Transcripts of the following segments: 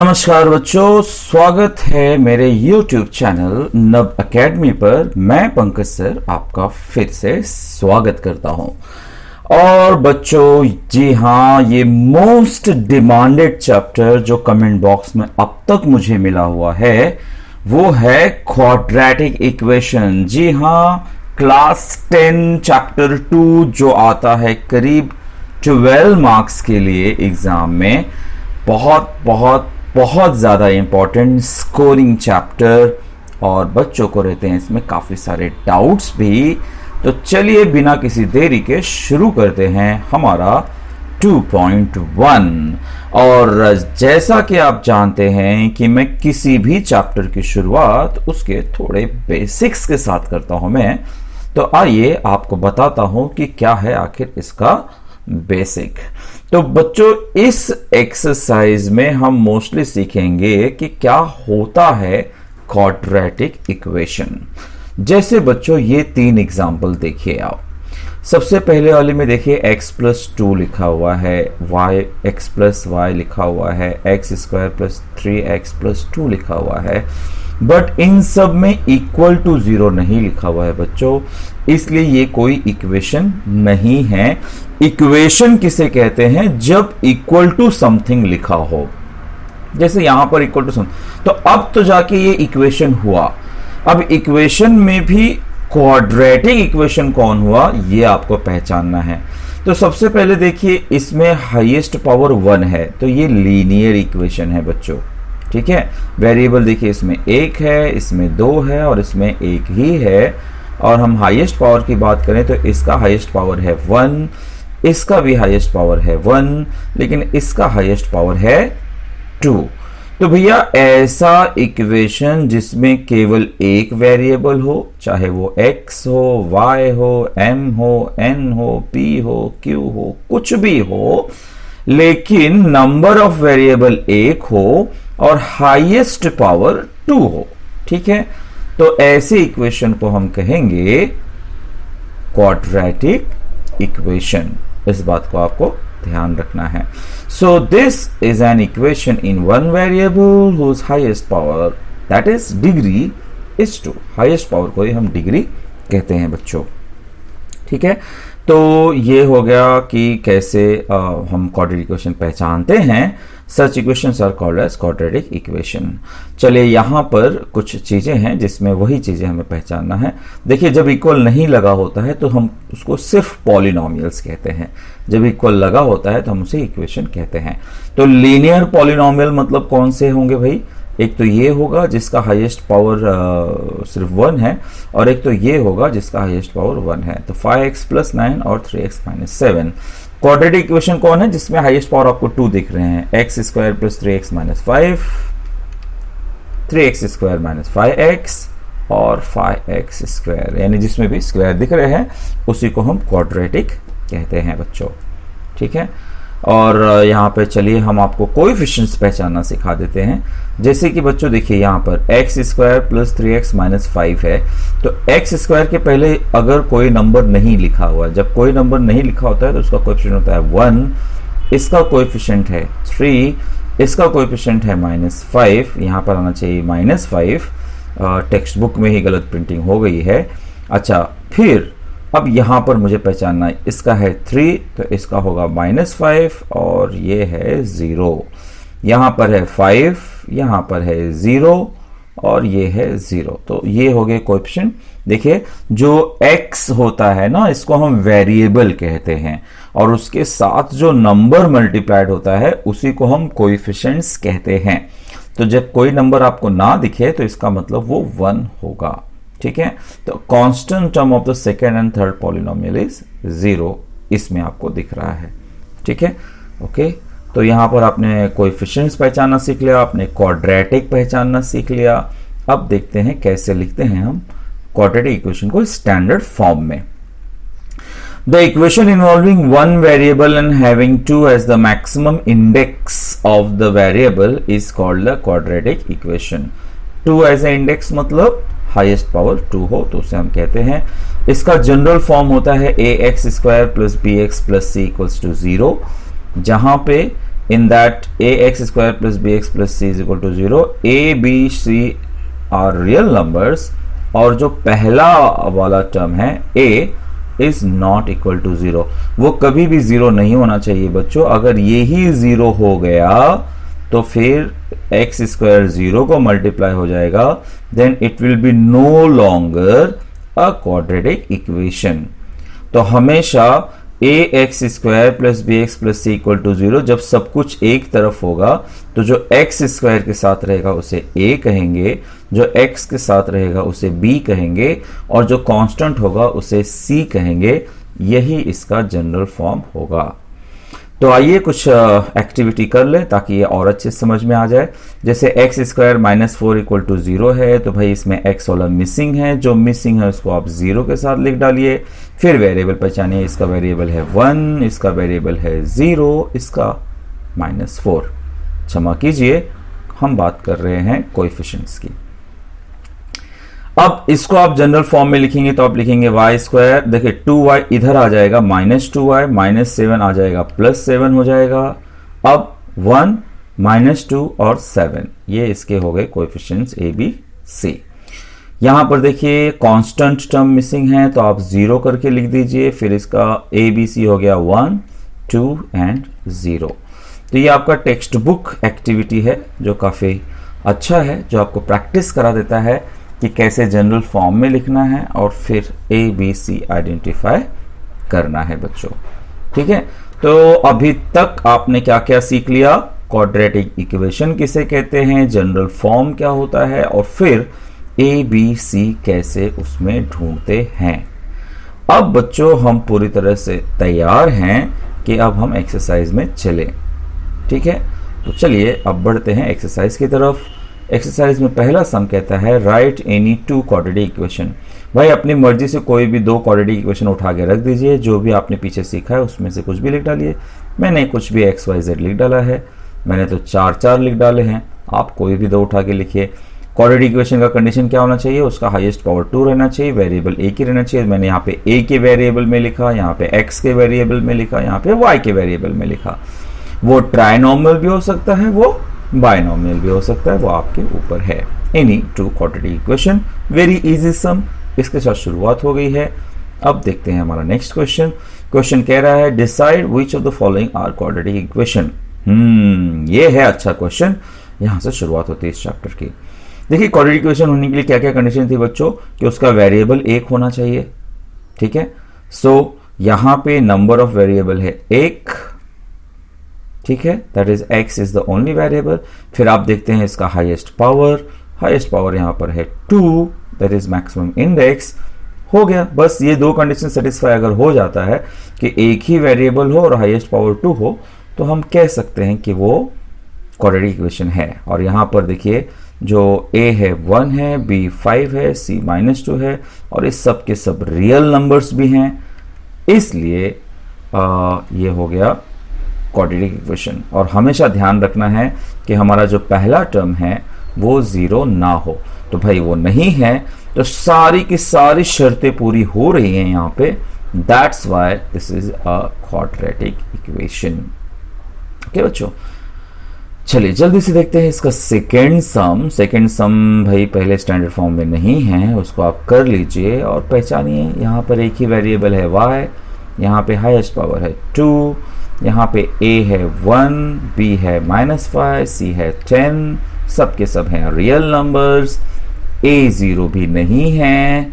नमस्कार बच्चों, स्वागत है मेरे YouTube चैनल नव एकेडमी पर। मैं पंकज सर आपका फिर से स्वागत करता हूं। और बच्चों जी हाँ, ये मोस्ट डिमांडेड चैप्टर जो कमेंट बॉक्स में अब तक मुझे मिला हुआ है वो है क्वाड्रेटिक इक्वेशन। जी हाँ, क्लास 10 चैप्टर 2 जो आता है करीब 12 मार्क्स के लिए एग्जाम में, बहुत बहुत बहुत ज़्यादा इम्पॉर्टेंट स्कोरिंग चैप्टर, और बच्चों को रहते हैं इसमें काफ़ी सारे डाउट्स भी। तो चलिए बिना किसी देरी के शुरू करते हैं हमारा 2.1। और जैसा कि आप जानते हैं कि मैं किसी भी चैप्टर की शुरुआत उसके थोड़े बेसिक्स के साथ करता हूं मैं, तो आइए आपको बताता हूं कि क्या है आखिर इसका बेसिक। तो बच्चों इस एक्सरसाइज में हम मोस्टली सीखेंगे कि क्या होता है क्वाड्रेटिक इक्वेशन। जैसे बच्चों ये 3 एग्जाम्पल देखिए आप। सबसे पहले वाले में देखिए x+2 लिखा हुआ है, x+y लिखा हुआ है, x² + 3x+2 लिखा हुआ है, बट इन सब में इक्वल टू 0 नहीं लिखा हुआ है बच्चों, इसलिए ये कोई इक्वेशन नहीं है। इक्वेशन किसे कहते हैं? जब इक्वल टू समथिंग लिखा हो, जैसे यहां पर इक्वल टू समथिंग, तो अब तो जाके ये इक्वेशन हुआ। अब इक्वेशन में भी क्वाड्रेटिक इक्वेशन कौन हुआ ये आपको पहचानना है। तो सबसे पहले देखिए इसमें हाईएस्ट पावर 1 है, तो ये लीनियर इक्वेशन है बच्चों, ठीक है। वेरिएबल देखिए इसमें 1 है, इसमें 2 है और इसमें 1 ही है। और हम हाईएस्ट पावर की बात करें तो इसका हाईएस्ट पावर है 1, इसका भी हाईएस्ट पावर है 1, लेकिन इसका हाईएस्ट पावर है 2। तो भैया ऐसा इक्वेशन जिसमें केवल एक वेरिएबल हो, चाहे वो x हो, y हो, m हो, n हो, p हो, q हो, कुछ भी हो, लेकिन नंबर ऑफ वेरिएबल 1 हो और हाईएस्ट पावर 2 हो, ठीक है। तो ऐसे इक्वेशन को हम कहेंगे क्वाड्रेटिक इक्वेशन। इस बात को आपको ध्यान रखना है। So this is an equation in one variable whose highest power that is degree is 2। Highest power को ही हम डिग्री कहते हैं बच्चों, ठीक है। तो ये हो गया कि कैसे हम क्वाड्रेटिक इक्वेशन पहचानते हैं। Such equations are called as quadratic equation. चलिए यहाँ पर कुछ चीजें हैं जिसमें वही चीजें हमें पहचानना है। देखिए जब इक्वल नहीं लगा होता है तो हम उसको सिर्फ पॉलिनोमियल्स कहते हैं, जब इक्वल लगा होता है तो हम उसे इक्वेशन कहते हैं। तो लीनियर पॉलिनोमियल मतलब कौन से होंगे भाई? एक तो ये होगा जिसका हाईएस्ट पावर सिर्फ 1 है, और एक तो ये होगा जिसका हाईएस्ट पावर 1 है। तो 5x + 9 और 3x - 7। क्वाड्रेटिक इक्वेशन कौन है जिसमें हाईएस्ट पावर आपको 2 दिख रहे हैं? x² + 3x - 5, 3x² - 5x और 5x², यानी जिसमें भी स्क्वायर दिख रहे हैं उसी को हम क्वाड्रेटिक कहते हैं बच्चों, ठीक है। और यहाँ पे चलिए हम आपको कोएफिशिएंट्स पहचानना सिखा देते हैं। जैसे कि बच्चों देखिए यहाँ पर x² + 3x - 5 है, तो x² के पहले अगर कोई नंबर नहीं लिखा हुआ है, जब कोई नंबर नहीं लिखा होता है तो उसका कोएफिशिएंट होता है 1, इसका कोएफिशिएंट है 3, इसका कोएफिशिएंट है -5, यहाँ पर आना चाहिए -5, टेक्स्ट बुक में ही गलत प्रिंटिंग हो गई है। अच्छा, फिर अब यहां पर मुझे पहचानना है, इसका है 3 तो इसका होगा -5 और ये है 0। यहां पर है 5, यहां पर है 0 और ये है 0। तो ये हो गए कोएफिशिएंट। देखिए जो x होता है ना, इसको हम वेरिएबल कहते हैं, और उसके साथ जो नंबर मल्टीप्लाइड होता है उसी को हम कोएफिशिएंट्स कहते हैं। तो जब कोई नंबर आपको ना दिखे तो इसका मतलब वो 1 होगा, ठीक है। तो constant term of the second and third polynomial is 0, इसमें आपको दिख रहा है, ठीक है। ओके, तो यहां पर आपने कोएफिशिएंट्स पहचानना सीख लिया, आपने क्वाड्रेटिक पहचानना सीख लिया। अब देखते हैं कैसे लिखते हैं हम क्वाड्रेटिक इक्वेशन को स्टैंडर्ड फॉर्म में। The equation involving one variable and having 2 as the maximum index of the variable is called the quadratic equation. 2 as a index मतलब हाईएस्ट पावर 2 हो तो उसे हम कहते हैं। इसका जनरल फॉर्म होता है ax² + bx + c = 0, जहां पे in that ax square plus bx plus c is equal to 0, a b c are real numbers, और जो पहला वाला टर्म है a is not equal to 0, वो कभी भी 0 नहीं होना चाहिए बच्चों। अगर ये ही 0 हो गया तो फिर एक्स स्क्वायर 0 को मल्टीप्लाई हो जाएगा, then it will be no longer a quadratic equation. तो हमेशा a x square plus b x plus c equal to 0, जब सब कुछ एक तरफ होगा तो जो एक्स स्क्वायर के साथ रहेगा उसे ए कहेंगे, जो एक्स के साथ रहेगा उसे बी कहेंगे, और जो कांस्टेंट होगा उसे सी कहेंगे। यही इसका जनरल फॉर्म होगा। तो आइए कुछ एक्टिविटी कर ले ताकि ये और अच्छे समझ में आ जाए। जैसे x square minus 4 equal to 0 है, तो भाई इसमें एक्स वाला मिसिंग है, जो मिसिंग है उसको आप 0 के साथ लिख डालिए। फिर वेरिएबल पहचानिए, इसका वेरिएबल है 1, इसका वेरिएबल है 0, इसका -4। क्षमा कीजिए, हम बात कर रहे हैं कोएफिशिएंट्स की। अब इसको आप जनरल फॉर्म में लिखेंगे तो आप लिखेंगे वाई स्क्वायर, देखिए 2y इधर आ जाएगा -2y, -7 आ जाएगा +7 हो जाएगा। अब 1 -2 और 7 ये इसके हो गए कोएफिशिएंट्स ए बी सी। यहां पर देखिए कांस्टेंट टर्म मिसिंग है तो आप 0 करके लिख दीजिए। फिर इसका ए बी सी हो गया 1 2 एंड 0। तो ये आपका टेक्स्ट बुक एक्टिविटी है जो काफी अच्छा है, जो आपको प्रैक्टिस करा देता है कि कैसे जनरल फॉर्म में लिखना है और फिर ए बी सी आइडेंटिफाई करना है बच्चों। ठीक है, तो अभी तक आपने क्या क्या सीख लिया, क्वाड्रेटिक इक्वेशन किसे कहते हैं, जनरल फॉर्म क्या होता है, और फिर ए बी सी कैसे उसमें ढूंढते हैं। अब बच्चों हम पूरी तरह से तैयार हैं कि अब हम एक्सरसाइज में चलें। ठीक है, तो चलिए अब बढ़ते हैं एक्सरसाइज की तरफ। एक्सरसाइज में पहला सम कहता है राइट एनी 2 क्वाड्रेटिक इक्वेशन। भाई अपनी मर्जी से कोई भी 2 क्वाड्रेटिक इक्वेशन उठा के रख दीजिए, जो भी आपने पीछे सीखा है उसमें से कुछ भी लिख डालिए। मैंने कुछ भी एक्स वाई जेड लिख डाला है, मैंने तो 4 लिख डाले हैं, आप कोई भी 2 उठा के लिखिए। क्वाड्रेटिक इक्वेशन का कंडीशन क्या होना चाहिए, उसका हाईएस्ट पावर 2 रहना चाहिए, वेरिएबल एक ही रहना चाहिए। मैंने यहाँ पे ए के वेरिएबल में लिखा, यहाँ पे एक्स के वेरिएबल में लिखा, यहाँ पे वाई के वेरिएबल में लिखा। वो ट्राइनॉमिनल भी हो सकता है, वो बायनॉमिनल भी हो सकता है, वो आपके ऊपर है। Any 2 quadratic equation, very easy sum, इसके साथ शुरुआत हो गई है। अब देखते हैं हमारा नेक्स्ट क्वेश्चन। क्वेश्चन कह रहा है decide which of the following are quadratic equation. ये है अच्छा क्वेश्चन, यहां से शुरुआत होती है इस चैप्टर की। देखिए क्वाड्रेटिक इक्वेशन होने के लिए क्या क्या कंडीशन थी बच्चों, कि उसका वेरिएबल एक होना चाहिए। ठीक है, सो यहां पे नंबर ऑफ वेरिएबल है 1, ठीक है, that is x is the only variable. फिर आप देखते हैं इसका हाईएस्ट पावर यहां पर है 2, दैट इज मैक्सिमम इंडेक्स। हो गया, बस ये 2 कंडीशन सेटिस्फाई अगर हो जाता है कि एक ही वेरिएबल हो और हाईएस्ट पावर 2 हो, तो हम कह सकते हैं कि वो क्वाड्रेटिक इक्वेशन है। और यहां पर देखिए जो a है 1 है, b 5 है, c -2 है, और इस सब के सब रियल नंबर्स भी हैं, इसलिए ये हो गया क्वाड्रेटिक इक्वेशन। और हमेशा ध्यान रखना है कि हमारा जो पहला टर्म है वो 0 ना हो। तो भाई वो नहीं है, तो सारी की सारी शर्तें पूरी हो रही हैं यहाँ पे, that's why this is a quadratic equation. Okay बच्चों, चलिए जल्दी से देखते हैं इसका सेकेंड सम भाई पहले स्टैंडर्ड फॉर्म में नहीं है, उसको आप कर लीजिए और पहचानिए। यहाँ पर एक ही वेरिएबल है y, यहाँ पे हाईएस्ट पावर है 2, यहाँ पे a है 1, b है -5, c है 10, सबके सब हैं रियल नंबर्स, a 0 भी नहीं है,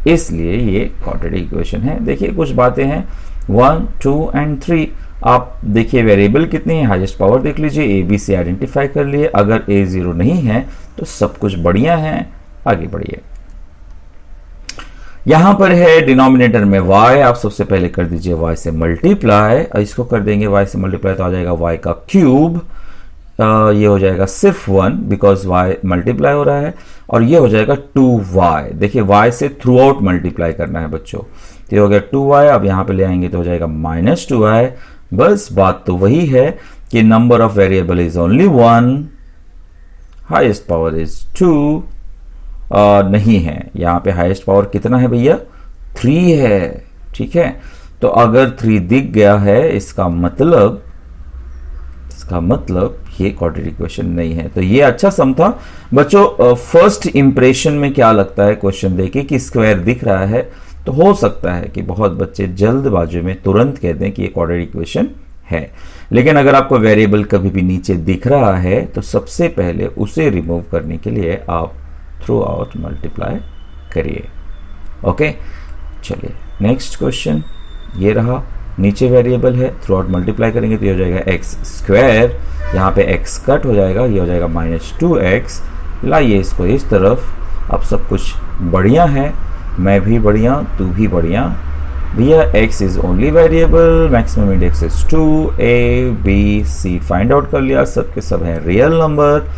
इसलिए ये क्वाड्रेटिक इक्वेशन है। देखिए कुछ बातें हैं 1 2 एंड 3। आप देखिए वेरिएबल कितनी है, हाईएस्ट पावर देख लीजिए, ए बी सी आइडेंटिफाई कर लिए। अगर a 0 नहीं है तो सब कुछ बढ़िया है, आगे बढ़िए। यहां पर है डिनोमिनेटर में y, आप सबसे पहले कर दीजिए y से मल्टीप्लाई, इसको कर देंगे y से मल्टीप्लाई तो आ जाएगा y का क्यूब, ये हो जाएगा सिर्फ 1 बिकॉज y मल्टीप्लाई हो रहा है, और ये हो जाएगा 2y। देखिए y से थ्रू आउट मल्टीप्लाई करना है बच्चों, तो ये हो गया 2y। अब यहां पे ले आएंगे तो हो जाएगा -2y। बस बात तो वही है कि number of variable is only 1, highest power is 2, नहीं है यहाँ पे हाईएस्ट पावर कितना है भैया, 3 है। ठीक है, तो अगर 3 दिख गया है इसका मतलब इसका मतलब ये क्वाड्रेटिक इक्वेशन नहीं है। तो ये अच्छा सम था बच्चों। फर्स्ट इंप्रेशन में क्या लगता है क्वेश्चन देखे कि स्क्वायर दिख रहा है, तो हो सकता है कि बहुत बच्चे जल्दबाजी में तुरंत कह दें कि ये क्वाड्रेटिक इक्वेशन है। लेकिन अगर आपको वेरिएबल कभी भी नीचे दिख रहा है तो सबसे पहले उसे रिमूव करने के लिए आप थ्रू आउट मल्टीप्लाई करिए। ओके, चलिए नेक्स्ट क्वेश्चन ये रहा। नीचे वेरिएबल है, थ्रू आउट मल्टीप्लाई करेंगे तो ये हो जाएगा एक्स स्क्वायर, यहाँ पे एक्स कट हो जाएगा, ये हो जाएगा -2x। लाइए इसको इस तरफ। अब सब कुछ बढ़िया है, मैं भी बढ़िया, तू भी बढ़िया। भैया x is only variable, maximum index is 2, a b c find out कर लिया, सब के सब है real number.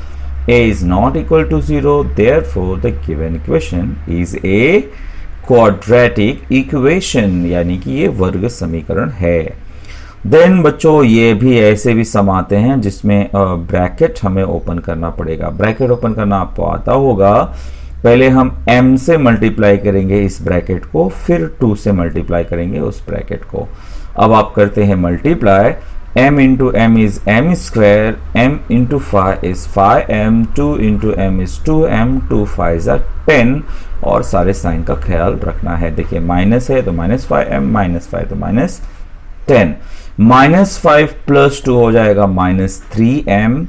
a is not equal to 0, therefore the given equation is a quadratic equation, यानी कि ये वर्ग समीकरण है। देन बच्चों ये भी ऐसे भी सम आते हैं जिसमें ब्रैकेट हमें ओपन करना पड़ेगा। ब्रैकेट ओपन करना आपको आता होगा। पहले हम m से मल्टीप्लाई करेंगे इस ब्रैकेट को, फिर 2 से मल्टीप्लाई करेंगे उस ब्रैकेट को। अब आप करते हैं multiply, m into m is m square, m into 5 is 5m, 2 into m is 2m, 2 5 are 10। और सारे साइन का ख्याल रखना है। देखिए माइनस है तो -5m, -5 तो -10, -5 प्लस 2 हो जाएगा -3m,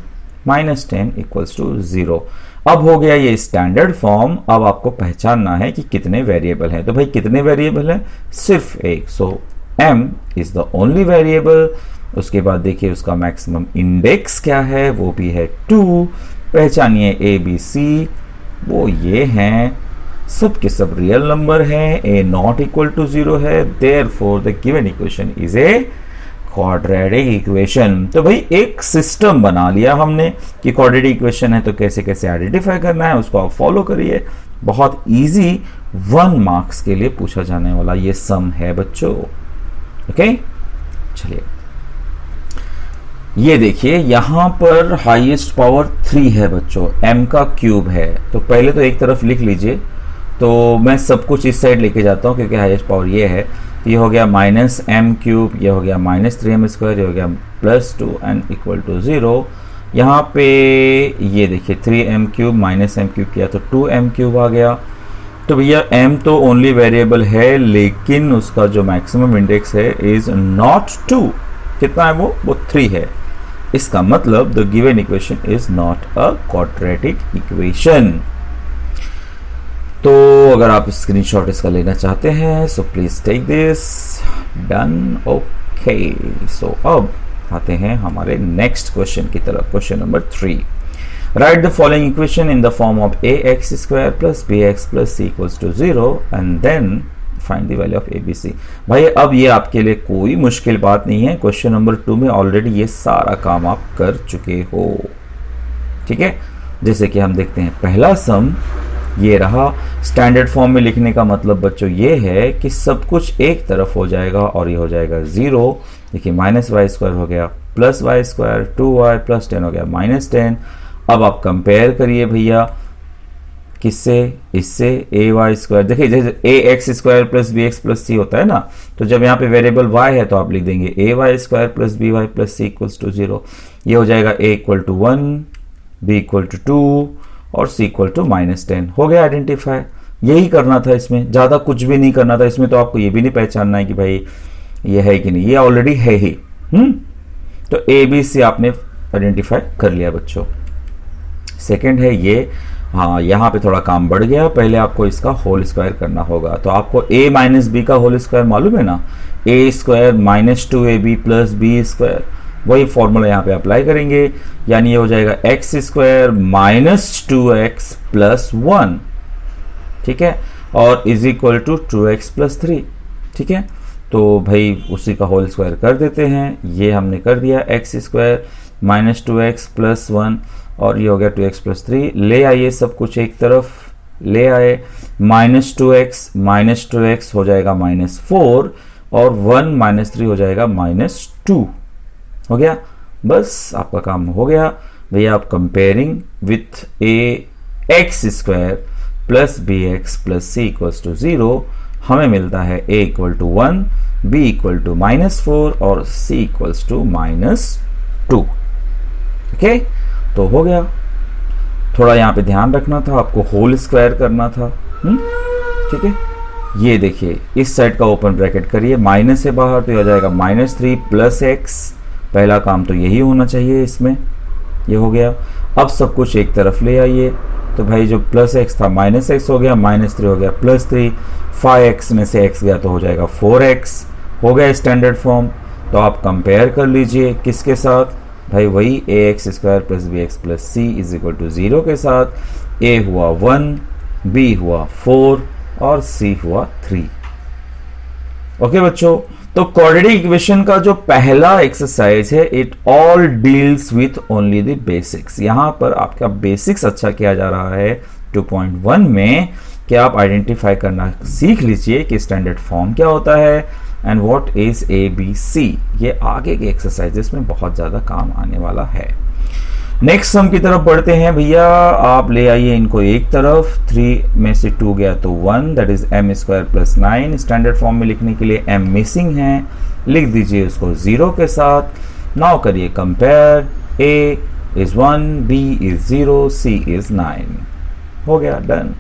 -10 इक्वल्स टू 0। अब हो गया ये स्टैंडर्ड फॉर्म। अब आपको पहचानना है कि कितने वेरिएबल हैं। तो भाई कितने वेरिएबल हैं? सिर्फ एक। सो m is the only variable. उसके बाद देखिए उसका मैक्सिमम इंडेक्स क्या है, वो भी है 2। पहचानिए a b c, वो ये हैं, सब के सब रियल नंबर हैं। a नॉट इक्वल टू 0 है, therefore the given equation is a quadratic equation. तो भाई एक सिस्टम बना लिया हमने कि क्वाड्रेटिक इक्वेशन है तो कैसे कैसे आइडेंटिफाई करना है, उसको आप फॉलो करिए। बहुत इजी 1 मार्क्स के लिए पूछा जाने वाला ये सम है बच्चों। ओके, चलिए ये देखिए यहां पर हाईएस्ट पावर 3 है बच्चों, m का क्यूब है। तो पहले तो एक तरफ लिख लीजिए, तो मैं सब कुछ इस साइड लेके जाता हूं क्योंकि हाईएस्ट पावर ये है। ये हो गया -m क्यूब, ये हो गया -3m स्क्वायर, ये हो गया +2n इक्वल टू 0। यहाँ पे ये देखिए 3m क्यूब -m क्यूब किया तो 2m क्यूब आ गया। तो भैया m तो ओनली वेरिएबल है, लेकिन उसका जो मैक्सिमम इंडेक्स है इज नॉट 2। कितना है वो 3 है। इसका मतलब the given equation is not a quadratic equation. तो अगर आप स्क्रीनशॉट इसका लेना चाहते हैं so please take this. Done. Okay, so अब आते हैं हमारे नेक्स्ट क्वेश्चन की तरफ। Question number 3, write the following equation in the form of ax square plus bx plus c equals to 0 and then find the value of abc। भाई अब ये आपके लिए कोई मुश्किल बात नहीं है। क्वेश्चन नंबर 2 में ऑलरेडी ये सारा काम आप कर चुके हो। ठीक है, जैसे कि हम देखते हैं पहला सम ये रहा। स्टैंडर्ड फॉर्म में लिखने का मतलब बच्चों ये है कि सब कुछ एक तरफ हो जाएगा और ये हो जाएगा 0। देखिए -y² हो गया +y², 2y + 10 हो गया -10। अब आप कंपेयर करिए भैया किससे, इससे ay²। देखिए जैसे ax² + bx + c होता है ना, तो जब यहाँ पे वेरिएबल y है तो आप लिख देंगे ay² + by + c equals to 0। ये हो जाएगा a equal to 1, b equal to 2 और c इक्वल टू -10। हो गया आइडेंटिफाई। यही करना था इसमें, ज़्यादा कुछ भी नहीं करना था इसमें। तो आपको ये भी नहीं पहचानना है कि भाई ये है कि नहीं, ये ऑलरेडी है ही। तो a b c आपने आइडेंटिफाई कर लिया बच्चों। सेकंड है ये, हाँ यहाँ पे थोड़ा काम बढ़ गया। पहले आपको इसका होल स्क्वायर करना होगा। तो आपको a - b का होल स्क्वायर मालूम है ना, a² -2ab + b²। वही फॉर्मूला यहाँ पे अप्लाई करेंगे, यानी ये हो जाएगा x² -2x + 1। ठीक है, और इज इक्वल टू 2x + 3। ठीक है, तो भाई उसी का होल स्क्वायर कर देते हैं। ये हमने कर दिया x² -2x + 1 और ये हो गया 2x + 3। ले आइए सब कुछ एक तरफ, ले आए। -2x हो जाएगा -4 और 1 - 3 हो जाएगा -2। हो गया, बस आपका काम हो गया भैया। आप comparing with ax² + bx + c equals to 0, हमें मिलता है a equal to 1, b equal to -4 और c इक्वल्स टू -2। ओके, तो हो गया। थोड़ा यहाँ पे ध्यान रखना था, आपको होल स्क्वायर करना था। ठीक है, ये देखिए इस साइड का ओपन ब्रैकेट करिए, माइनस से बाहर तो ये हो जाएगा -3 प्लस एक्स। पहला काम तो यही होना चाहिए इसमें, ये हो गया। अब सब कुछ एक तरफ ले आइए, तो भाई जो प्लस एक्स था माइनस एक्स हो गया, -3 हो गया +3, 5x में से x गया तो हो जाएगा 4x, हो गया स्टैंडर्ड फॉर्म। तो आप कंपेयर कर लीजिए किसके साथ, भाई वही ax² + bx + c = 0 के साथ। a हुआ 1, b हुआ 4 और c हुआ 3। ओके बच्चों, तो क्वाड्रेटिक इक्वेशन का जो पहला एक्सरसाइज है, it all deals with only the basics. यहां पर आपका बेसिक्स अच्छा किया जा रहा है 2.1 में, कि आप आइडेंटिफाई करना सीख लीजिए कि स्टैंडर्ड फॉर्म क्या होता है एंड व्हाट इज ABC। ये आगे के एक्सरसाइजेस में बहुत ज्यादा काम आने वाला है। नेक्स्ट सम की तरफ बढ़ते हैं भैया, आप ले आइए इनको एक तरफ। 3 में से 2 गया तो 1, that is m² + 9। Standard form में लिखने के लिए m मिसिंग है, लिख दीजिए उसको 0 के साथ। नाउ करिए compare, a is 1, b is 0, c is 9। हो गया, डन।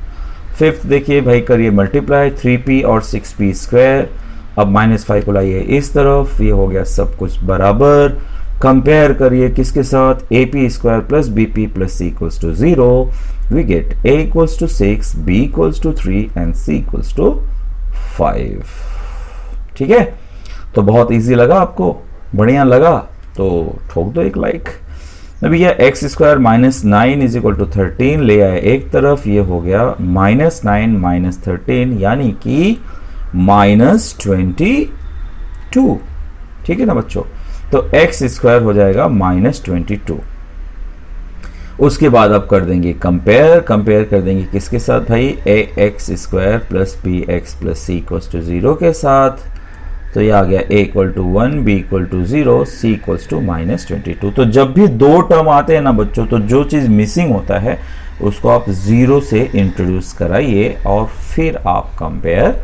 फिफ्थ देखिए भाई, करिए मल्टीप्लाई, 3p और 6p²। अब -5 को लाइए इस तरफ, ये हो गया सब कुछ बराबर। कंपेयर करिए किसके साथ, AP² + BP + C = 0। We get A = 6, B = 3 and C = 5। ठीक है, तो बहुत इजी लगा आपको, बढ़िया लगा तो ठोक दो एक लाइक। भैया x² - 9 = 13 ले आए एक तरफ, ये हो गया -9 - 13 यानी कि -22। ठीक है ना बच्चों, तो x² हो जाएगा -22। उसके बाद आप कर देंगे कंपेयर कर देंगे किसके साथ भाई, ax² + bx + c = 0 के साथ। तो ये आ गया a = 1, b = 0, c = -22। तो जब भी दो टर्म आते हैं ना बच्चों, तो जो चीज़ मिसिंग होता है उसको आप 0 से इंट्रोड्यूस कराइए और फिर आप कंपेयर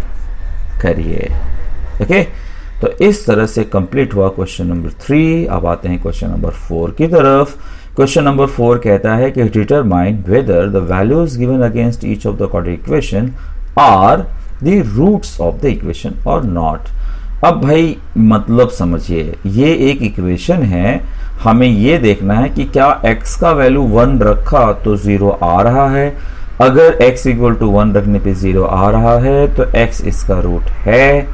करिए। ओके, तो इस तरह से कंप्लीट हुआ क्वेश्चन नंबर 3। अब आते हैं क्वेश्चन नंबर 4 की तरफ। क्वेश्चन नंबर 4 कहता है कि determine whether the values given against each of the quadratic equation are the roots of the equation और नॉट। अब भाई मतलब समझिए, ये एक इक्वेशन है, हमें ये देखना है कि क्या x का वैल्यू 1 रखा तो 0 आ रहा है। अगर x = 1 रखने पे 0 आ रहा है तो x इसका रूट है,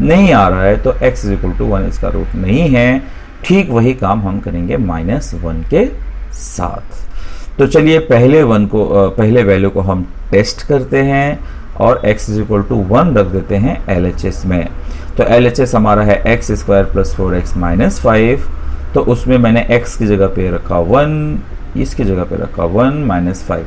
नहीं आ रहा है तो x = 1 इसका रूट नहीं है। ठीक वही काम हम करेंगे -1 के साथ। तो चलिए पहले वैल्यू को हम टेस्ट करते हैं और x = 1 रख देते हैं LHS में। तो LHS हमारा है x² + 4x - 5। तो उसमें मैंने x की जगह पे रखा 1, इसकी जगह पे रखा 1 - 5।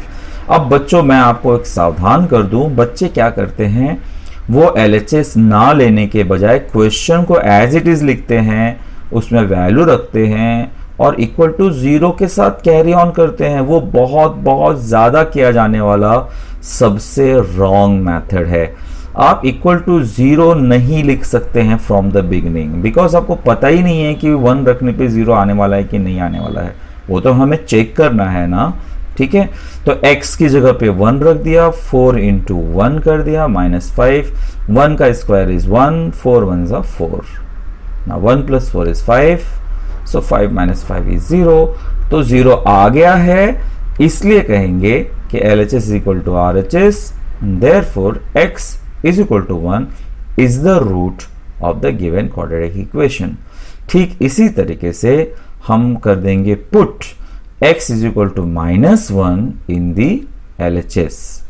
अब बच्चों मैं आपको एक सावधान कर दूं, बच्चे क्या करते हैं, वो LHS ना लेने के बजाय क्वेश्चन को एज इट इज लिखते हैं, उसमें वैल्यू रखते हैं और =0 के साथ कैरी ऑन करते हैं। वो बहुत ज़्यादा किया जाने वाला सबसे रॉन्ग मेथड है। आप =0 नहीं लिख सकते हैं फ्रॉम द बिगिनिंग, बिकॉज आपको पता ही नहीं है कि 1 रखने पे 0 आने वाला है कि नहीं आने वाला है, वो तो हमें चेक करना है ना। ठीक है, तो x की जगह पे 1 रख दिया, 4 × 1 कर दिया -5। 1 का square is 1, 4 1s are 4। Now 1 + 4 is 5, so 5 - 5 is 0। तो 0 आ गया है, इसलिए कहेंगे कि LHS = RHS, therefore x = 1 is the root of the given quadratic equation। ठीक इसी तरीके से हम कर देंगे put x = -1 in the LHS।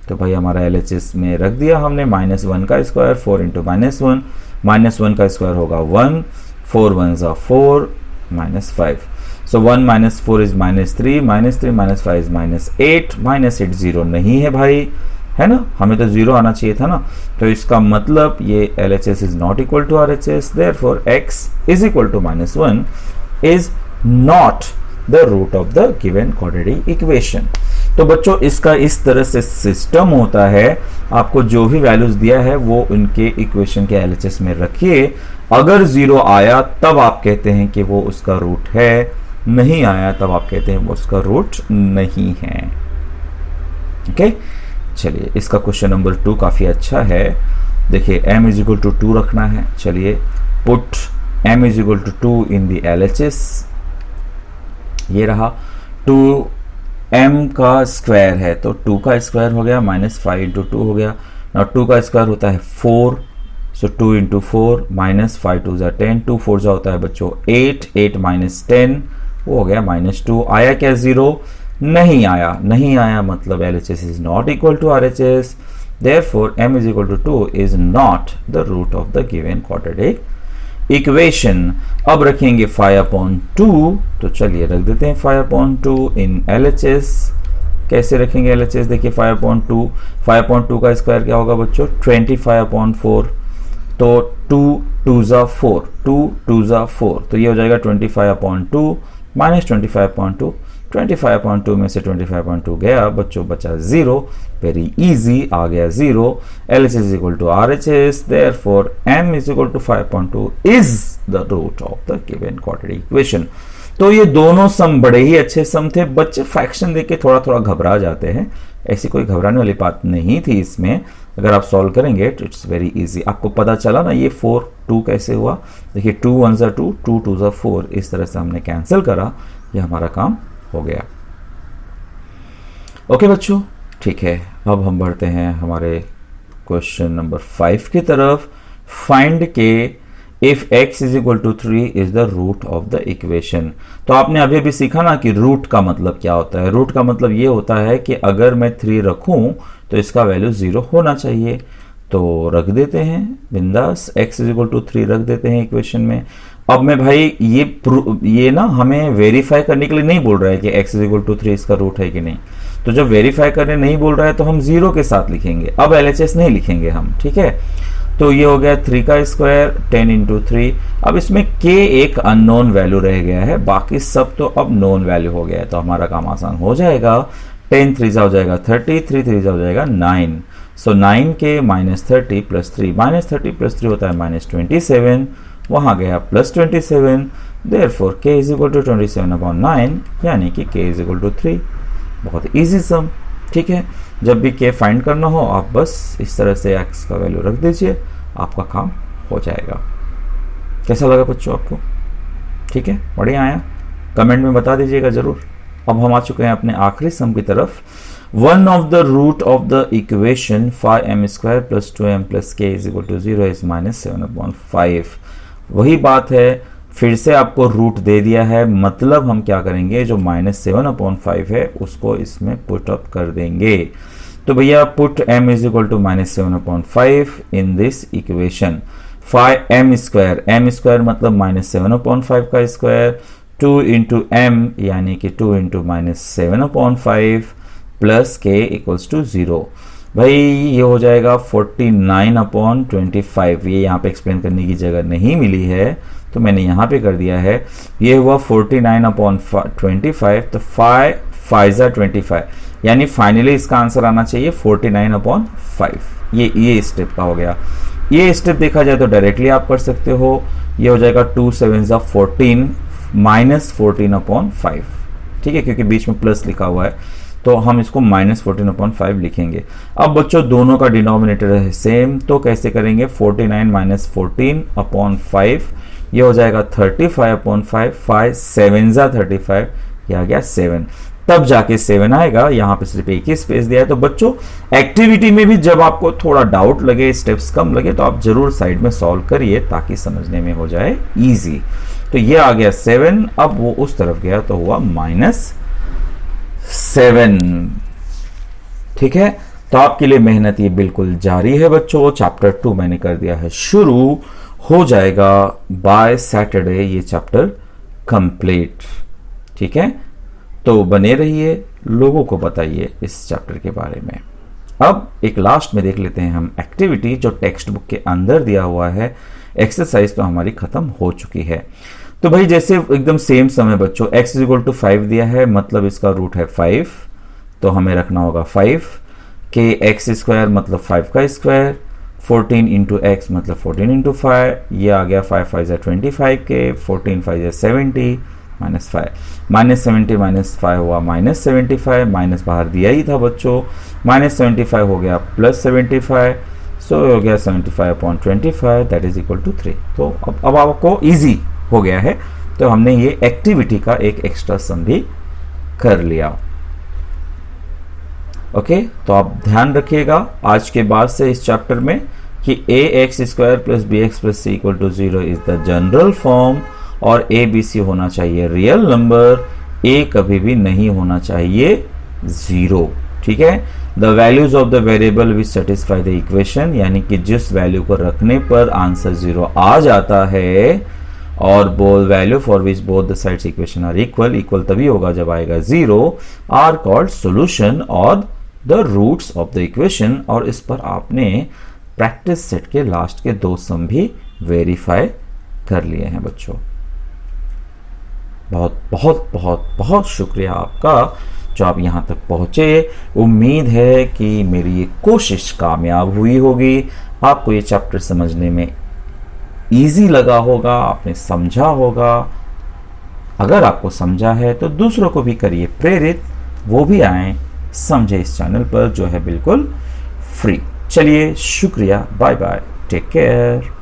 तो भाई हमारा LHS में रख दिया हमने -1 का स्क्वायर, 4 × -1, -1 का स्क्वायर होगा 1, 4 1s are 4 -5। So 1 - 4 is -3, -3 - 5 is -8, -8 0 नहीं है भाई, है ना, हमें तो 0 आना चाहिए था ना। तो इसका मतलब ये LHS is not equal to RHS, therefore x is equal to -1 is not the root of the given quadratic equation। तो बच्चों इसका इस तरह से सिस्टम होता है, आपको जो भी वैल्यूज दिया है वो उनके इक्वेशन के LHS में रखिए। अगर 0 आया तब आप कहते हैं कि वो उसका रूट है, नहीं आया तब आप कहते हैं वो उसका रूट नहीं है। ओके, चलिए इसका क्वेश्चन नंबर 2 काफ़ी अच्छा है। देखिए m इज इक्वल टू 2 रखना है। चलिए put m is equal to 2 in the LHS। ये रहा 2m का स्क्वायर है तो 2 का स्क्वायर हो गया माइनस 5 इंटू 2 हो गया। ना 2 का स्क्वायर होता है 4, सो 2 इंटू 4 माइनस 5 टू ज़ा 10, 2 4 जा होता है बच्चों 8, 8 माइनस 10 वो हो गया माइनस 2। आया क्या 0? नहीं आया। नहीं आया मतलब LHS is not equal to RHS, therefore m is equal to 2 is not the root of the given quadratic equation. अब रखेंगे 5/2, तो चलिए रख देते हैं 5/2 इन LHS। कैसे रखेंगे LHS? देखिए 5/2, 5/2 का स्क्वायर क्या होगा बच्चों? 25/4, तो 2 2 ज़ा 4, 2 2 ज़ा 4, तो ये हो जाएगा 25/2 माइनस 25/2। 25/2 में से 25/2 गया बच्चों, बचा 0। वेरी इजी, आ गया 0। LHS is equal to RHS, therefore m is equal to 5/2 is the root of the given quadratic equation. तो ये दोनों सम बड़े ही अच्छे सम थे। बच्चे फ्रैक्शन देख के थोड़ा थोड़ा घबरा जाते हैं, ऐसी कोई घबराने वाली बात नहीं थी इसमें। अगर आप सॉल्व करेंगे तो इट्स वेरी इजी। आपको पता चला ना ये 4 2 कैसे हुआ? देखिए 2 1 ज़ा 2, 2 2 ज़ा 4, इस तरह से हमने कैंसिल करा, ये हमारा काम हो गया। ओके बच्चों, ठीक है। अब हम बढ़ते हैं हमारे क्वेश्चन नंबर 5 की तरफ। Find k if x is equal to 3 is the root of the equation. तो आपने अभी भी सीखा ना कि रूट का मतलब क्या होता है। रूट का मतलब ये होता है कि अगर मैं 3 रखूं तो इसका वैल्यू 0 होना चाहिए। तो रख देते हैं बिंदास, x इज इक्वल टू 3 रख देते हैं इक्वेशन में। अब मैं भाई ये ना हमें वेरीफाई करने के लिए नहीं बोल रहा है कि x इज इक्वल टू 3 इसका रूट है कि नहीं। तो जब वेरीफाई करने नहीं बोल रहा है तो हम 0 के साथ लिखेंगे, अब LHS नहीं लिखेंगे हम, ठीक है। तो ये हो गया 3 का स्क्वायर 10 इंटू 3। अब इसमें k एक अननोन वैल्यू रह गया है, बाकी सब तो अब नोन वैल्यू हो गया है, तो हमारा काम आसान हो जाएगा। 10 3 हो जाएगा 30, 3 3 हो जाएगा 9। So 9k minus 30 plus 3, minus 30 plus 3 होता है माइनस 27, वहां गया plus 27। Therefore k is equal to 27/9, यानी कि k इज इक्वल टू 3। बहुत इजी सम, ठीक है। जब भी k फाइंड करना हो आप बस इस तरह से x का वैल्यू रख दीजिए, आपका काम हो जाएगा। कैसा लगा बच्चों आपको? ठीक है, बढ़िया आया? कमेंट में बता दीजिएगा जरूर। अब हम आ चुके हैं अपने आखिरी सम की तरफ। One of the root of the equation 5m² plus 2m plus k is equal to 0 is minus 7/5। वही बात है, फिर से आपको रूट दे दिया है, मतलब हम क्या करेंगे, जो माइनस 7/5 है उसको इसमें पुट अप कर देंगे। तो भैया put m is equal to minus 7/5 in this equation. 5m² m² मतलब माइनस 7/5 का स्क्वायर, 2 इंटू m यानी कि 2 into minus 7/5 plus k equals to 0। भाई ये हो जाएगा 49/25। ये यहाँ पे एक्सप्लेन करने की जगह नहीं मिली है तो मैंने यहाँ पे कर दिया है। ये हुआ 49/25, तो 5 5 25, यानी फाइनली इसका आंसर आना चाहिए 49/5। ये स्टेप का हो गया। ये स्टेप देखा जाए तो डायरेक्टली आप कर सकते हो। ये हो जाएगा 2 7 14 माइनस 14/5, ठीक है, क्योंकि बीच में प्लस लिखा हुआ है तो हम इसको माइनस 14/5 लिखेंगे। अब बच्चों दोनों का डिनोमिनेटर है सेम, तो कैसे करेंगे, 49 माइनस 14/5, ये हो जाएगा 35/5, 5 7 35, ये आ गया 7, तब जाके 7 आएगा। यहाँ पे सिर्फ एक ही स्पेस दिया है। तो बच्चों एक्टिविटी में भी जब आपको थोड़ा डाउट लगे, स्टेप्स कम लगे, तो आप जरूर साइड में सॉल्व करिए ताकि समझने में हो जाए इजी। तो ये आ गया 7, अब वो उस तरफ गया तो हुआ -7, ठीक है। तो आपके लिए मेहनत ये बिल्कुल जारी है बच्चों। चैप्टर 2 मैंने कर दिया है शुरू, हो जाएगा बाय सैटरडे ये चैप्टर कंप्लीट, ठीक है। तो बने रहिए, लोगों को बताइए इस चैप्टर के बारे में। अब एक लास्ट में देख लेते हैं हम एक्टिविटी जो टेक्स्ट बुक के अंदर दिया हुआ है। एक्सरसाइज तो हमारी खत्म हो चुकी है। तो भाई जैसे एकदम सेम समय बच्चों, x इज इक्वल टू 5 दिया है, मतलब इसका रूट है 5, तो हमें रखना होगा 5 के x स्क्वायर मतलब 5 का स्क्वायर, 14 इंटू एक्स मतलब 14 इंटू 5, ये आ गया 5 5 25 के, 14 5 70, -5 -5 हुआ -75, माइनस बाहर दिया ही था बच्चों, -75 हो गया +75, सो हो गया 75/25 दैट इज इक्वल टू 3। तो अब आपको इजी हो गया है, तो हमने ये एक्टिविटी का एक एक्स्ट्रा सम भी कर लिया। ओके, तो आप ध्यान रखिएगा आज के बाद से इस चैप्टर में कि ax² + bx + c = 0 is the general form, और a b c होना चाहिए रियल नंबर, a कभी भी नहीं होना चाहिए 0। ठीक है, the values of the variable which satisfy the equation, यानी कि जिस वैल्यू को रखने पर आंसर 0 आ जाता है, और both value for which both the sides equation are equal तभी होगा जब आएगा 0, आर कॉल्ड सॉल्यूशन और the roots of the equation. और इस पर आपने प्रैक्टिस सेट के लास्ट के 2 सम भी वेरीफाई कर लिए हैं बच्चों। बहुत बहुत बहुत बहुत शुक्रिया आपका जो आप यहाँ तक पहुँचे। उम्मीद है कि मेरी ये कोशिश कामयाब हुई होगी, आपको ये चैप्टर समझने में इजी लगा होगा, आपने समझा होगा। अगर आपको समझा है तो दूसरों को भी करिए प्रेरित, वो भी आएं समझे इस चैनल पर जो है बिल्कुल फ्री। चलिए शुक्रिया, बाय बाय, टेक केयर।